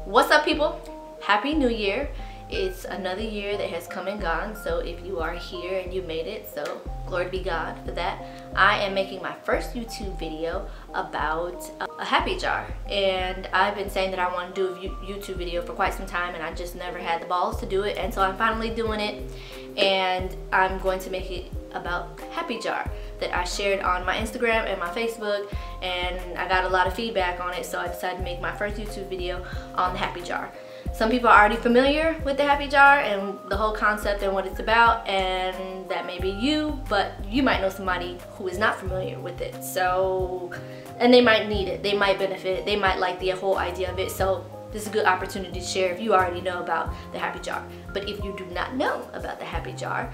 What's up, people? Happy New Year. It's another year that has come and gone, so if you are here and you made it, so glory be God for that. I am making my first YouTube video about a happy jar, and I've been saying that I want to do a YouTube video for quite some time, and I just never had the balls to do it, and so I'm finally doing it, and I'm going to make it about happy jar that I shared on my Instagram and my Facebook, and I got a lot of feedback on it, so I decided to make my first YouTube video on the happy jar. Some people are already familiar with the happy jar and the whole concept and what it's about, and that may be you, but you might know somebody who is not familiar with it, so, and they might need it, they might benefit, they might like the whole idea of it, so this is a good opportunity to share if you already know about the happy jar. But if you do not know about the happy jar,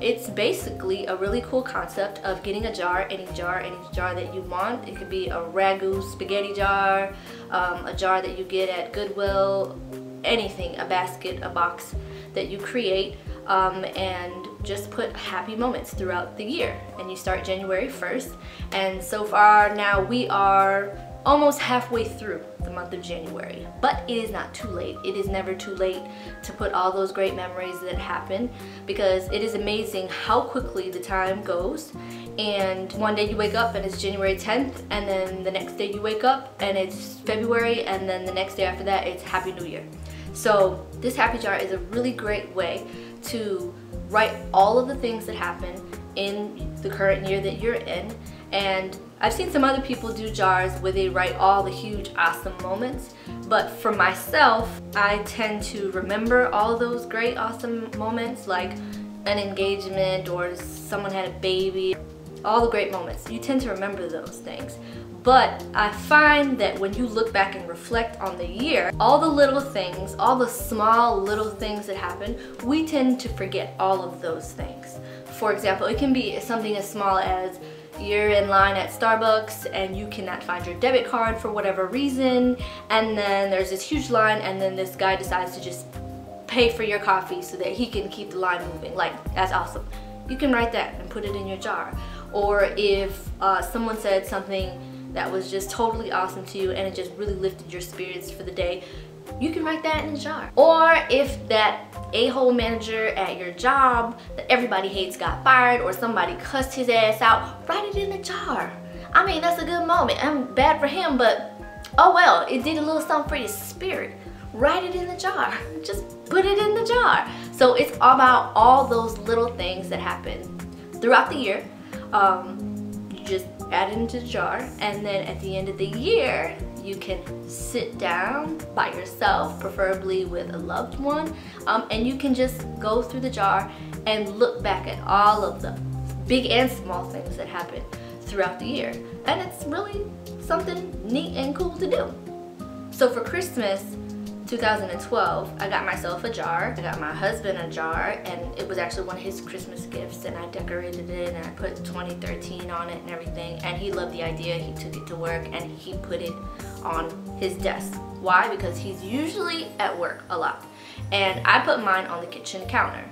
it's basically a really cool concept of getting a jar, any jar that you want. It could be a ragu spaghetti jar, a jar that you get at Goodwill, anything, a basket, a box that you create, and just put happy moments throughout the year. And you start January 1st, and so far now we are almost halfway through the month of January, but it is not too late. It is never too late to put all those great memories that happen, because it is amazing how quickly the time goes, and one day you wake up and it's January 10th, and then the next day you wake up and it's February, and then the next day after that it's Happy New Year. So this happy jar is a really great way to write all of the things that happen in the current year that you're in. And I've seen some other people do jars where they write all the huge awesome moments, but for myself, I tend to remember all those great awesome moments, like an engagement or someone had a baby, all the great moments. You tend to remember those things. But I find that when you look back and reflect on the year, all the little things, all the small little things that happen, we tend to forget all of those things. For example, it can be something as small as you're in line at Starbucks and you cannot find your debit card for whatever reason, and then there's this huge line, and then this guy decides to just pay for your coffee so that he can keep the line moving. Like, that's awesome. You can write that and put it in your jar. Or if someone said something that was just totally awesome to you and it just really lifted your spirits for the day, you can write that in a jar. Or if that a-hole manager at your job that everybody hates got fired, or somebody cussed his ass out, write it in a jar. I mean, that's a good moment. I'm bad for him, but oh well, it did a little something for his spirit. Write it in the jar. Just put it in the jar. So it's about all those little things that happen throughout the year. You just add it into the jar, and then at the end of the year, you can sit down by yourself, preferably with a loved one, and you can just go through the jar and look back at all of the big and small things that happen throughout the year. And it's really something neat and cool to do. So for Christmas 2012, I got myself a jar. I got my husband a jar, and it was actually one of his Christmas gifts, and I decorated it and I put 2013 on it and everything, and he loved the idea. He took it to work and he put it on his desk. Why? Because he's usually at work a lot, and I put mine on the kitchen counter.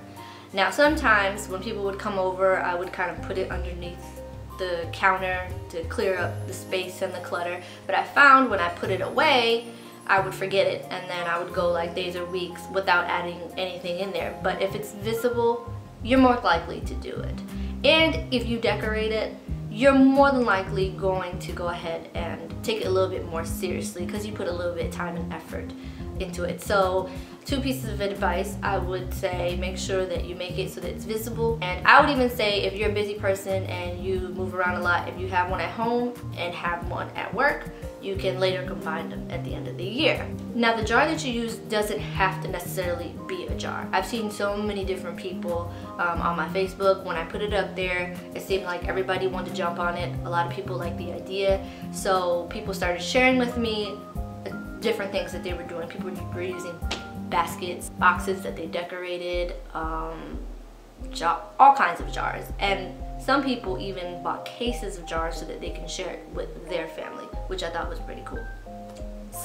Now sometimes when people would come over, I would kind of put it underneath the counter to clear up the space and the clutter, but I found when I put it away, I would forget it, and then I would go like days or weeks without adding anything in there. But if it's visible, you're more likely to do it. And if you decorate it, you're more than likely going to go ahead and take it a little bit more seriously, because you put a little bit of time and effort into it. So 2 pieces of advice, I would say make sure that you make it so that it's visible. And I would even say, if you're a busy person and you move around a lot, if you have one at home and have one at work, you can later combine them at the end of the year. Now, the jar that you use doesn't have to necessarily be a jar. I've seen so many different people on my Facebook. When I put it up there, it seemed like everybody wanted to jump on it. A lot of people liked the idea, so people started sharing with me different things that they were doing. People were using baskets, boxes that they decorated, all kinds of jars, and some people even bought cases of jars so that they can share it with their family, which I thought was pretty cool.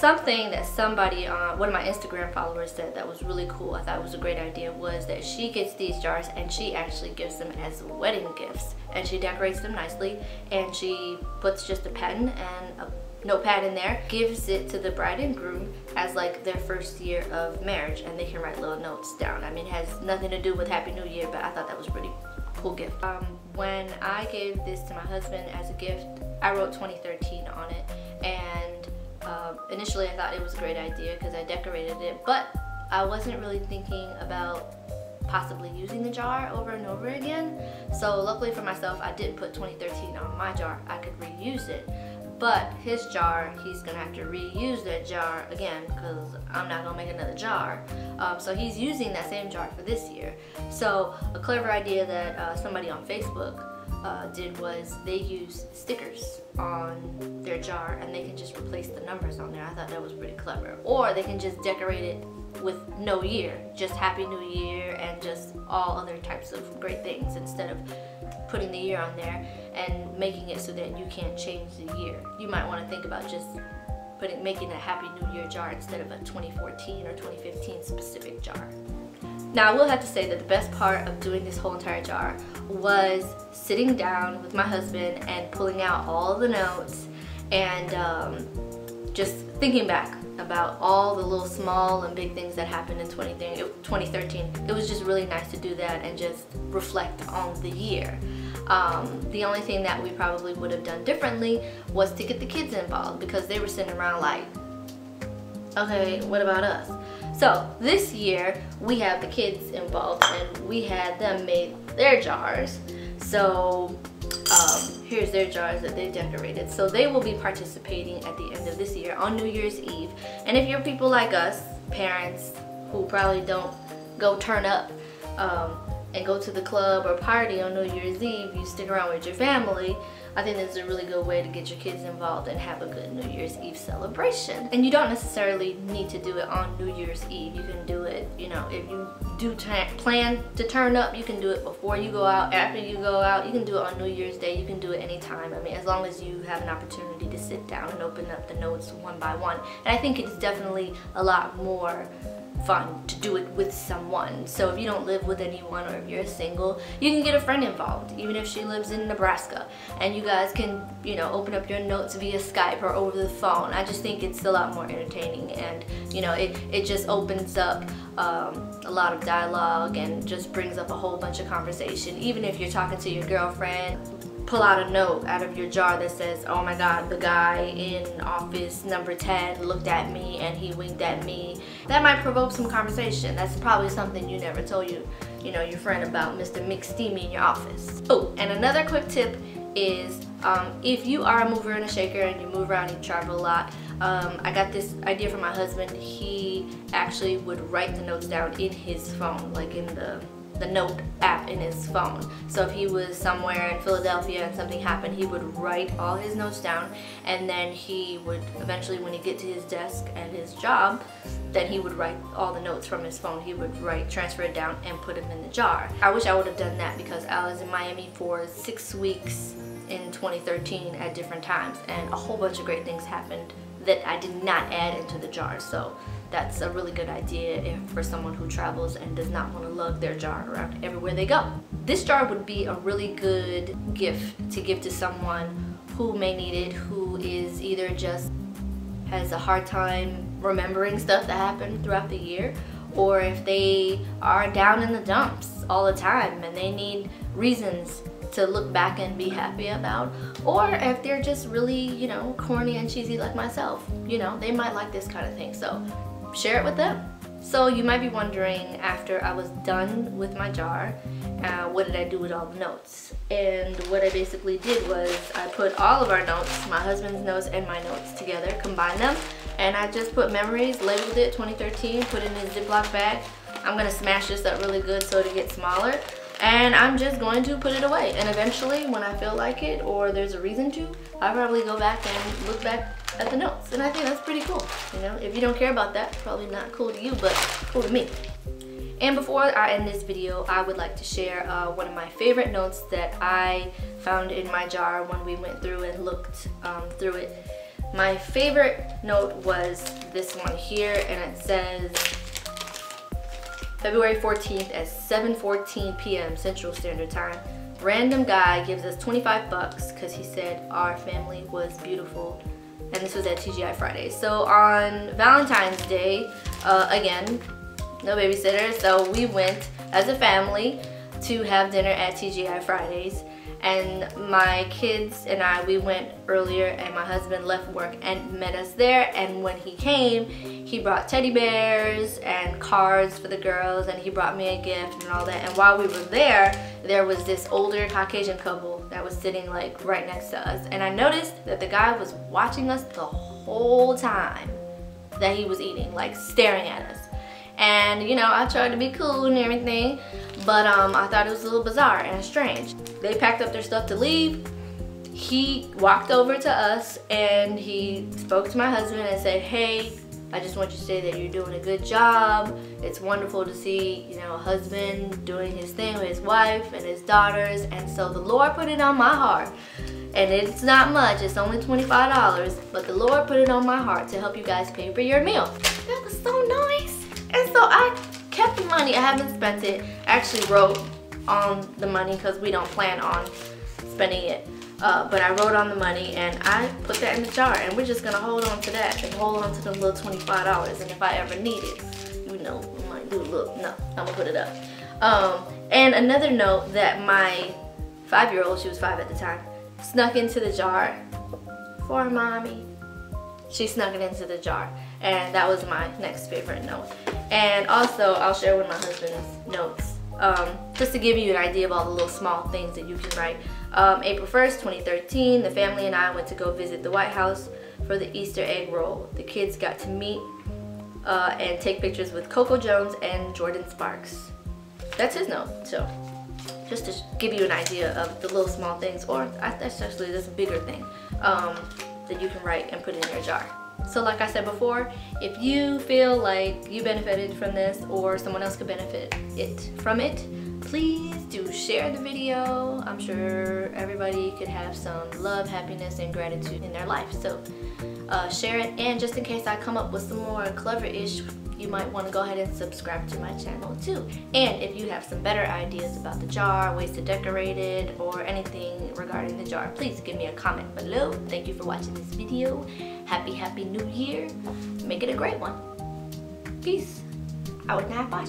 something that somebody, one of my Instagram followers said that was really cool, I thought it was a great idea, was that she gets these jars and she actually gives them as wedding gifts. And she decorates them nicely, and she puts just a pen and a notepad in there, gives it to the bride and groom as like their first year of marriage, and they can write little notes down. I mean, it has nothing to do with Happy New Year, but I thought that was a pretty cool gift. When I gave this to my husband as a gift, I wrote 2013 on it, and initially I thought it was a great idea because I decorated it, but I wasn't really thinking about possibly using the jar over and over again. So luckily for myself, I didn't put 2013 on my jar. I could reuse it. But his jar, he's gonna have to reuse that jar again because I'm not gonna make another jar. So he's using that same jar for this year. So a clever idea that somebody on Facebook did was they use stickers on their jar and they can just replace the numbers on there. I thought that was pretty clever. Or they can just decorate it with no year, just Happy New Year and just all other types of great things instead of putting the year on there and making it so that you can't change the year. You might want to think about just making a Happy New Year jar instead of a 2014 or 2015 specific jar. Now, I will have to say that the best part of doing this whole entire jar was sitting down with my husband and pulling out all the notes and just thinking back about all the little small and big things that happened in 2013. It was just really nice to do that and just reflect on the year. The only thing that we probably would have done differently was to get the kids involved, because they were sitting around like, okay, what about us? So this year we have the kids involved and we had them make their jars. So here's their jars that they decorated. So they will be participating at the end of this year on New Year's Eve. And if you're people like us, parents who probably don't go turn up and go to the club or party on New Year's Eve, you stick around with your family, I think this is a really good way to get your kids involved and have a good New Year's Eve celebration. And you don't necessarily need to do it on New Year's Eve. You can do it, you know, if you do plan to turn up, you can do it before you go out, after you go out. You can do it on New Year's Day. You can do it anytime. I mean, as long as you have an opportunity to sit down and open up the notes one by one. And I think it's definitely a lot more fun to do it with someone. So if you don't live with anyone, or if you're single, you can get a friend involved, even if she lives in Nebraska, and you guys can, you know, open up your notes via Skype or over the phone. I just think it's a lot more entertaining, and you know, it just opens up a lot of dialogue and just brings up a whole bunch of conversation. Even if you're talking to your girlfriend, pull out a note out of your jar that says, oh my God, the guy in office number 10 looked at me and he winked at me. That might provoke some conversation. That's probably something you never told your friend about, Mr. McSteamy in your office. Oh, and another quick tip is if you are a mover and a shaker and you move around and you travel a lot, I got this idea from my husband. He actually would write the notes down in his phone, like in the note app in his phone. So if he was somewhere in Philadelphia and something happened, he would write all his notes down, and then he would eventually, when he get to his desk at his job, then he would write all the notes from his phone. He would transfer it down and put them in the jar. I wish I would have done that, because I was in Miami for 6 weeks in 2013 at different times, and a whole bunch of great things happened that I did not add into the jar. So that's a really good idea for someone who travels and does not want to lug their jar around everywhere they go. This jar would be a really good gift to give to someone who may need it, who is either just has a hard time remembering stuff that happened throughout the year, or if they are down in the dumps all the time and they need reasons to look back and be happy about, or if they're just really, you know, corny and cheesy like myself, you know, they might like this kind of thing. So share it with them. So you might be wondering, after I was done with my jar, what did I do with all the notes? And what I basically did was I put all of our notes, my husband's notes and my notes together, combined them, and I just put memories, labeled it 2013, put it in a Ziploc bag. I'm gonna smash this up really good so it gets smaller, and I'm just going to put it away. And eventually, when I feel like it, or there's a reason to, I'll probably go back and look back at the notes. And I think that's pretty cool. You know, if you don't care about that, probably not cool to you, but cool to me. And before I end this video, I would like to share one of my favorite notes that I found in my jar when we went through and looked through it. My favorite note was this one here, and it says February 14th at 7:14 p.m. Central Standard Time. Random guy gives us 25 bucks because he said our family was beautiful, and this was at TGI Fridays. So on Valentine's Day, again, no babysitter, so we went as a family to have dinner at TGI Fridays. And my kids and we went earlier, and my husband left work and met us there. And when he came, he brought teddy bears and cards for the girls, and he brought me a gift and all that. And while we were there, there was this older Caucasian couple that was sitting like right next to us. And I noticed that the guy was watching us the whole time that he was eating, like staring at us. And you know, I tried to be cool and everything, but I thought it was a little bizarre and strange. They packed up their stuff to leave. He walked over to us and he spoke to my husband and said, "Hey, I just want you to say that you're doing a good job. It's wonderful to see, you know, a husband doing his thing with his wife and his daughters." And so the Lord put it on my heart. And it's not much, it's only $25, but the Lord put it on my heart to help you guys pay for your meal. That was so nice. And so I kept the money. I haven't spent it. I actually wrote on the money because we don't plan on spending it. But I wrote on the money and I put that in the jar, and we're just gonna hold on to that and hold on to the little $25. And if I ever need it, you know, we might do a little, no, I'm gonna put it up. And another note that my 5-year-old, she was 5 at the time, snuck into the jar for mommy. She snuck it into the jar, and that was my next favorite note. And also, I'll share one of my husband's notes, just to give you an idea of all the little small things that you can write. April 1st, 2013, the family and I went to go visit the White House for the Easter egg roll. The kids got to meet and take pictures with Coco Jones and Jordan Sparks. That's his note, so just to give you an idea of the little small things, or that's actually this bigger thing that you can write and put in your jar. So like I said before, if you feel like you benefited from this or someone else could benefit from it, please do share the video. I'm sure everybody could have some love, happiness, and gratitude in their life. So share it, and just in case I come up with some more clever-ish, you might want to go ahead and subscribe to my channel too. And if you have some better ideas about the jar, ways to decorate it, or anything regarding the jar, please give me a comment below. Thank you for watching this video. Happy New Year. Make it a great one. Peace. Out now, bye.